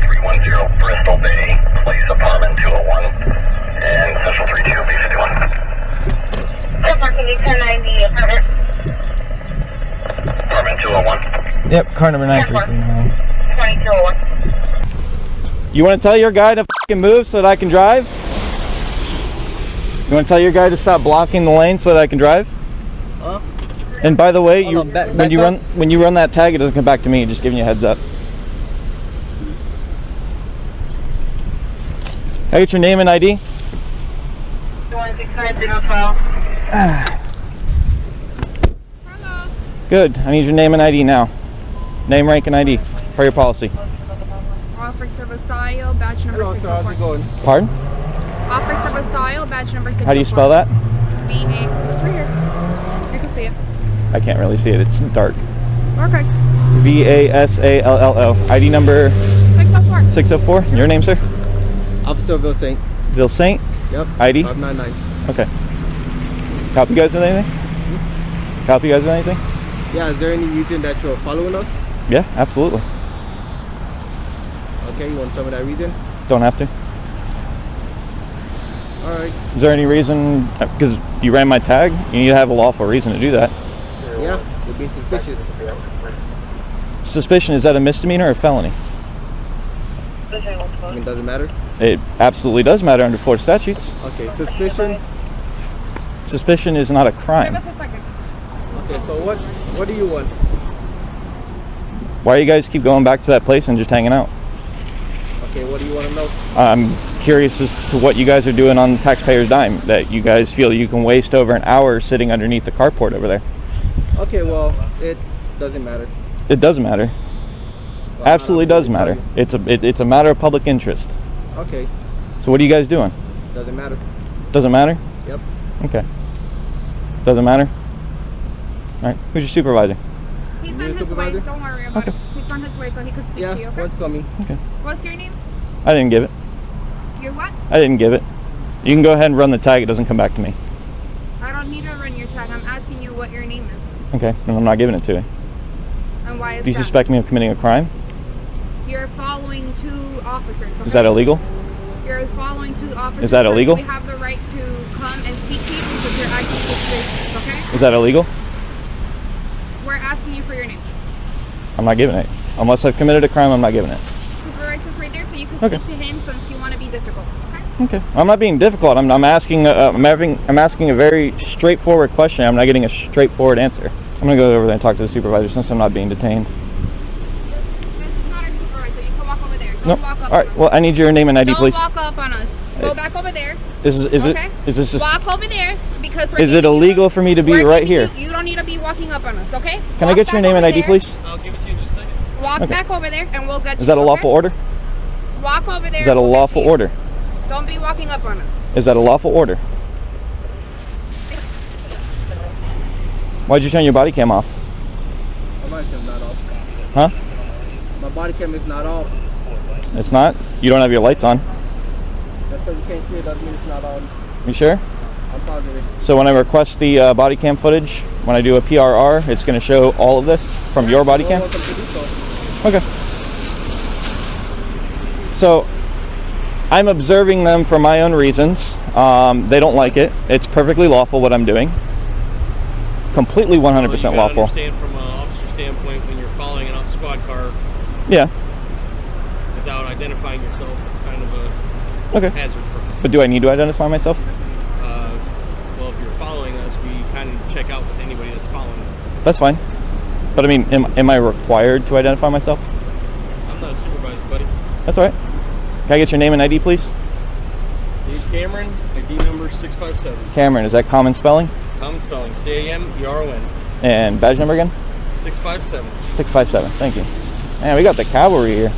310 Bristol Bay, Place Apartment 201, and Central 32 B51. Can you turn 90 apartment? Apartment 201. Yep, car number 9339. 2201. You want to tell your guy to fucking move so that I can drive? You want to tell your guy to stop blocking the lane so that I can drive? And by the way, when you run that tag, it doesn't come back to me. Just giving you a heads up. Can I get your name and ID? 216-905. Hello. Good. I need your name and ID now. Name, rank, and ID for your policy. Officer Vasayo, badge number 604. How's it going? Pardon? Officer Vasayo, badge number 604. How do you spell that? B-A. It's right here. You can see it. I can't really see it. It's dark. Okay. V-A-S-A-L-L-O. ID number 604. 604. Your name, sir? Officer Vilsaint. Vilsaint? Yep. ID? 599. Okay. Copy you guys with anything? Copy you guys with anything? Yeah, is there any reason that you're following us? Yeah, absolutely. Okay, you want to tell me that reason? Don't have to. Alright. Is there any reason, because you ran my tag, you need to have a lawful reason to do that. Yeah, you're being suspicious. Suspicion, is that a misdemeanor or a felony? I mean, does it matter? It absolutely does matter under Florida statutes. Okay, suspicion. Suspicion is not a crime. Give us a second. Okay, so what do you want? Why do you guys keep going back to that place and just hanging out? Okay, what do you want to know? I'm curious as to what you guys are doing on the taxpayer's dime, that you guys feel you can waste over an hour sitting underneath the carport over there. Okay, well, it doesn't matter. It does matter. Well, Absolutely does matter. It's a matter of public interest. Okay, So what are you guys doing? doesn't matter. Doesn't matter? Yep. Okay. Doesn't matter? Alright. Who's your supervisor? He's You on his way. supervisor? Don't worry about it. He's on his way so he could speak to you, Yeah, okay? one's coming. Okay. What's your name? I didn't give it. Your what? I didn't give it. You can go ahead and run the tag. It doesn't come back to me. I don't need to run your tag. I'm asking you what your name is. Okay. And I'm not giving it to you. And why is Do you that? suspect me of committing a crime? You're following two officers. Okay? Is that illegal? You're following two officers. Is that illegal? We have the right to come and speak to you because you're acting suspicious, okay? Is that illegal? We're asking you for your name. I'm not giving it. Unless I've committed a crime, I'm not giving it. Supervisor's right there so you can Okay. speak to him since you want to be difficult, okay? Okay. I'm not being difficult. I'm asking. I'm asking a very straightforward question. I'm not getting a straightforward answer. I'm gonna go over there and talk to the supervisor since I'm not being detained. This is not our supervisor. You can walk over there. Don't Nope. walk up All right. on us. Well, I need your name and ID, Don't please. walk up on us. Go back over there. Is Okay. this? Walk over there because we're Is it giving you illegal the- for me to be we're right giving here? You don't need to be walking up on us, okay? Can I Walk get your back name and over ID, there. please? I'll give it to you in just a second. Walk Okay. back over there and we'll get Is that a you, lawful okay? order? Walk over there. Is that a and we'll get lawful you. order? Don't be walking up on us. Is that a lawful order? Why'd you turn your body cam off? My body cam's not off. Huh? My body cam is not off. It's not? You don't have your lights on. That's because you can't see it doesn't mean it's not on. You sure? I'm positive. So when I request the body cam footage, when I do a PRR, it's going to show all of this from your body cam? You're welcome to do so. Okay. So I'm observing them for my own reasons. They don't like it. It's perfectly lawful what I'm doing. Completely 100% lawful. Understand from an officer standpoint when you're following a squad car Yeah. without identifying yourself, it's kind of a Okay. hazard for us. But do I need to identify myself? Well, if you're following us, we kind of check out with anybody that's following us. That's fine. But I mean, am I required to identify myself? I'm not a supervisor, buddy. That's all right. Can I get your name and ID, please? Dave Cameron, ID number 657. Cameron, is that common spelling? Common spelling, C-A-M-E-R-O-N. And badge number again? 657. 657. Thank you. Man, we got the cavalry here.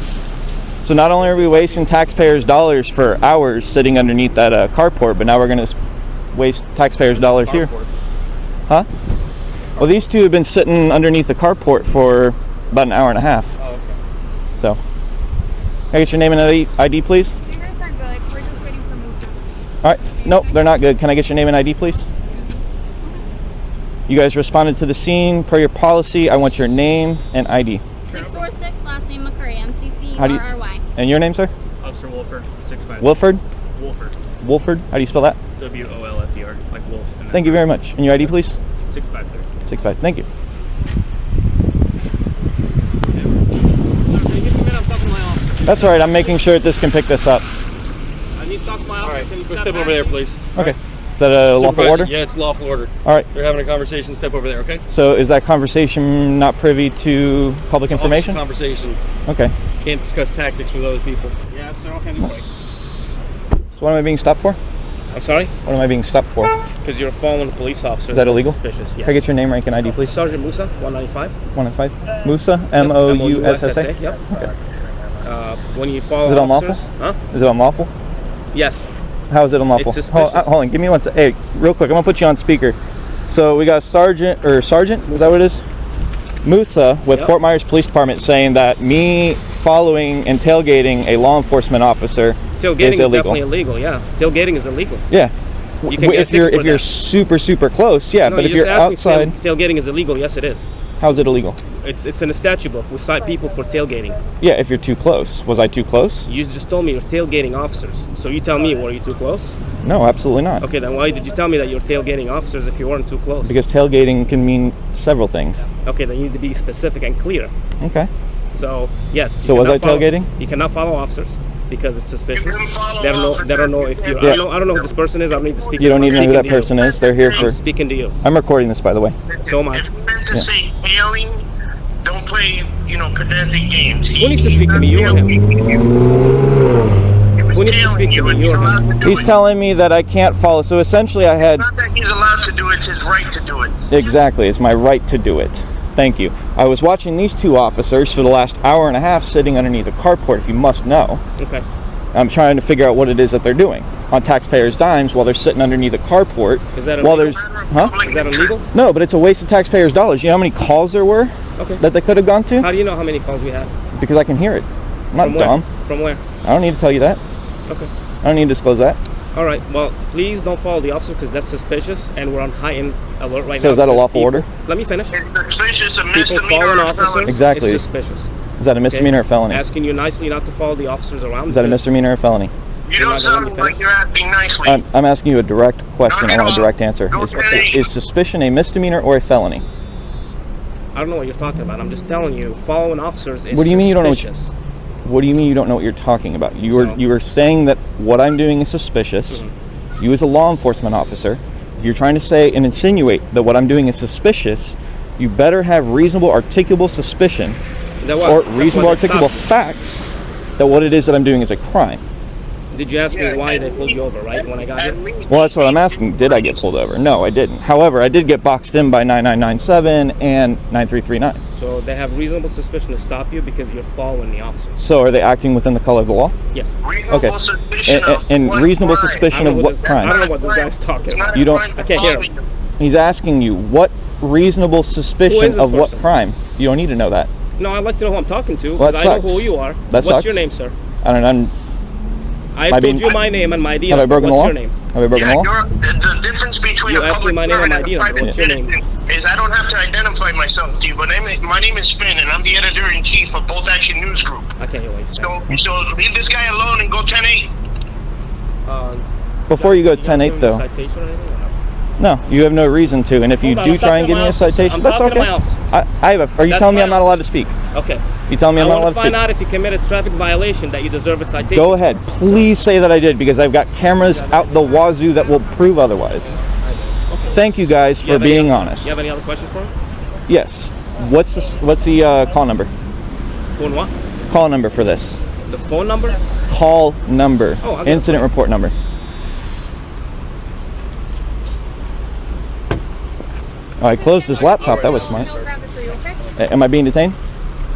So not only are we wasting taxpayers' dollars for hours sitting underneath that carport, but now we're going to waste taxpayers' dollars here. Carport. Huh? Well, these two have been sitting underneath the carport for about an hour and a half. Oh, okay. So, can I get your name and ID, please? Fingers are good. We're just waiting for movement. All right. Nope, they're not good. Can I get your name and ID, please? You guys responded to the scene per your policy. I want your name and ID. 646, last name McCurry, How do you- MCCRRY. And your name, sir? Officer Wolford, 6'5". Wilford? Wolford. Wolford? How do you spell that? WOLFER, like wolf. Thank you very much. And your ID, please? 653. 65. Thank you. Can you give me a minute? I'm talking to my officer. That's all right. I'm making sure that this can pick this up. I need to talk to my officer. Can you step over there, please? Okay. Is that a lawful Supervisor, order? Yeah, it's lawful order. All right. They're having a conversation. Step over there, okay? So is that conversation not privy to public information? Officer conversation. Okay. Can't discuss tactics with other people. Yeah, sir. Okay. So what am I being stopped for? I'm sorry? What am I being stopped for? Because you're following a police officer. Is that illegal? Suspicious, yes. Can I get your name, rank, and ID, please? Sergeant Musa, 195. 105. Musa? M-O-U-S-S-A? Yep. Okay. When you follow Is it unlawful? officers- Huh? Is it unlawful? Yes. How is it unlawful? It's suspicious. Hold on, give me one sec. Hey, real quick, I'm gonna put you on speaker. So we got Sergeant, is that what it is? Musa with Yep. Fort Myers Police Department saying that me following and tailgating a law enforcement officer Tailgating is is illegal. definitely illegal, yeah. Tailgating is illegal. Yeah. You can get a If you're ticket for that. super close, yeah. No, But if you you're just asked me if outside, tailgating is illegal. Yes, it is. how is it illegal? It's in the statute book. We cite people for tailgating. Yeah, if you're too close. Was I too close? You just told me you're tailgating officers. So you tell me, were you too close? No, absolutely not. Okay, then why did you tell me that you're tailgating officers if you weren't too close? Because tailgating can mean several things. Okay, then you need to be specific and clear. Okay. So yes. So you was I cannot follow- tailgating? You cannot follow officers because it's suspicious. You can follow They don't know. They don't know if you. Yeah. I don't know who this person is. I don't need to speak. You don't need to know who I'm that speaking to person you. is. They're here I'm for. speaking to you. I'm recording this, by the way. So am I. If you meant to Yeah. say hailing, don't play, pedantic games. Who needs to speak to me, you or him? Who needs to speak to me, you or him? He's telling me that I can't follow. So essentially, I had. Not that he's allowed to do it, it's his right to do it. Exactly. It's my right to do it. Thank you. I was watching these two officers for the last hour and a half sitting underneath a carport, if you must know. Okay. I'm trying to figure out what it is that they're doing on taxpayers' dimes while they're sitting underneath a carport. Is that while illegal? there's, huh? Is that illegal? No, but it's a waste of taxpayers' dollars. You know how many calls there were Okay. that they could have gone to? How do you know how many calls we had? Because I can hear it. I'm not From where? dumb. From where? I don't need to tell you that. Okay. I don't need to disclose that. All right. Well, please don't follow the officer because that's suspicious, and we're on heightened alert right now. So is that a because lawful order? Let me finish. It's suspicious, a People misdemeanor following or officers. felony. Exactly. It's suspicious. Is that a misdemeanor or felony? Asking you nicely not to follow the officers around. Is that a because- misdemeanor or felony? You You're don't not gonna let me sound like finish? you're acting nicely. I'm asking you a direct question. I want a direct answer. Go ahead. Is suspicion a misdemeanor or a felony? I don't know what you're talking about. I'm just telling you, following officers is What do you mean you don't know what suspicious. What do you mean you don't know what you're talking about? You So- were saying that what I'm doing is suspicious. Mm-hmm. You as a law enforcement officer, if you're trying to say and insinuate that what I'm doing is suspicious, you better have reasonable articulable suspicion That what? or That's reasonable why they articulable stopped facts that what it is that I'm doing is a crime. you. Did you ask me why they pulled you over, right, when I got here? Well, that's what I'm asking. Did I get pulled over? No, I didn't. However, I did get boxed in by 9997 and 9339. So they have reasonable suspicion to stop you because you're following the officers. So are they acting within the color of the law? Yes. Okay. Reasonable suspicion of And what reasonable crime? suspicion I of don't know what what this- crime? I don't know what this guy's talking It's about. not a You don't- crime to I can't hear follow him. you. He's asking you what reasonable Who is suspicion this of what person? crime. You don't need to know that. No, I'd like to know who I'm talking to Well, because that I know sucks. who you are. That What's sucks. your name, sir? I don't know. I Am I told being- you my name and my ID. Have I broken the What's law? your name? Have I broken Yeah, the law? the difference between You a asked me public my name and servant my and ID a number. private What's your name? citizen is I don't have to identify myself to you, but my name is Finn, and I'm the editor-in-chief of Bolt Action News Group. I can't hear what he's saying. So leave this guy alone and go 10-8. Before you go guys 10-8 give him a though. citation or anything or no? No, you have no reason to. And if you Hold on, do I'm try and talking give to me my a officers. citation, I'm that's talking to okay. my officers. Are you That's telling me my I'm not allowed to speak? Okay. You telling me I'm I not allowed want to to find speak? out if you committed a traffic violation that you deserve a citation. Go ahead. Please say that I did because I've got cameras out the wazoo that will prove otherwise. Thank you guys You for have any being other- honest. You have any other questions for him? Yes. What's the call number? Phone what? Call number for this. The phone number? Call number. Oh, I'll get it Incident for you. report number. Oh, I closed this laptop. That was smart. I'll grab it for you, okay? Am I being detained?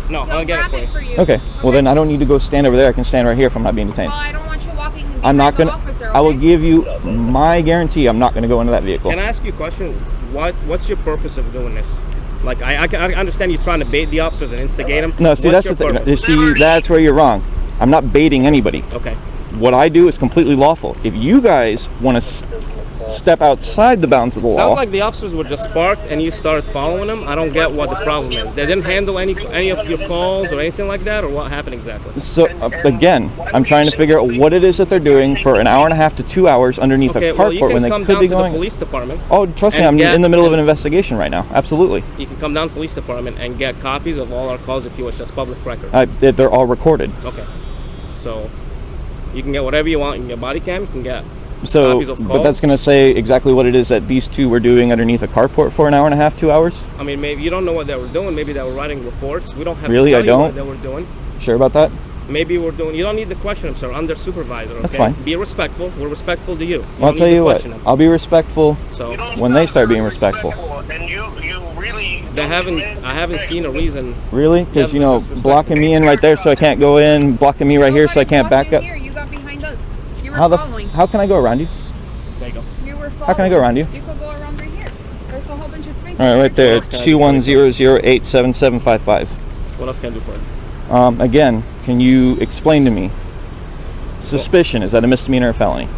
No, He'll I'll get grab it for you. Okay. Well, then I don't need to go stand over there. I can stand right here if I'm not being detained. Well, I don't want you walking I'm not behind gonna. the officer, I will okay? give you my guarantee. I'm not gonna go into that vehicle. Can I ask you a question? What's your purpose of doing this? Like, I understand you're trying to bait the officers and instigate them. No, see, What's that's the your thing. purpose? See, that's where you're wrong. I'm not baiting anybody. Okay. What I do is completely lawful. If you guys want to step outside the bounds of the law. Sounds like the officers were just parked and you started following them. I don't get what the problem is. They didn't handle any of your calls or anything like that, or what happened exactly? So again, I'm trying to figure out what it is that they're doing for an hour and a half to 2 hours underneath Okay, a well, you carport can when they come could down be to going. the police department. Oh, trust me, and I'm get- in the middle of an investigation right now. Absolutely. You can come down to the police department and get copies of all our calls if you wish. That's public record. They're all recorded. Okay. So you can get whatever you want. You can get body cam. You can get So, copies of but calls. that's going to say exactly what it is that these two were doing underneath a carport for an hour and a half, 2 hours? I mean, maybe you don't know what they were doing. Maybe they were writing reports. We don't have Really? to I tell you what don't? they were doing. Sure about that? Maybe we're doing. You don't need to question them, sir. Under supervisor. Okay? That's fine. Be respectful. We're respectful to you. Well, I'll don't tell need to you what, question them. I'll be respectful So when they start being respectful. And you really. I haven't seen a reason. Really? Because, Yeah, you know, disrespect. blocking me in right there so I can't go in, blocking me right here so I can't back up. Here. You got behind us. You were How following. how can I go around you? There you go. You were following. How can I go around you? You could go around right here. There's a whole bunch of space. All right, right there. It's 210087755. What else can I do for you? Again, can you explain to me? Suspicion, is that a misdemeanor or felony?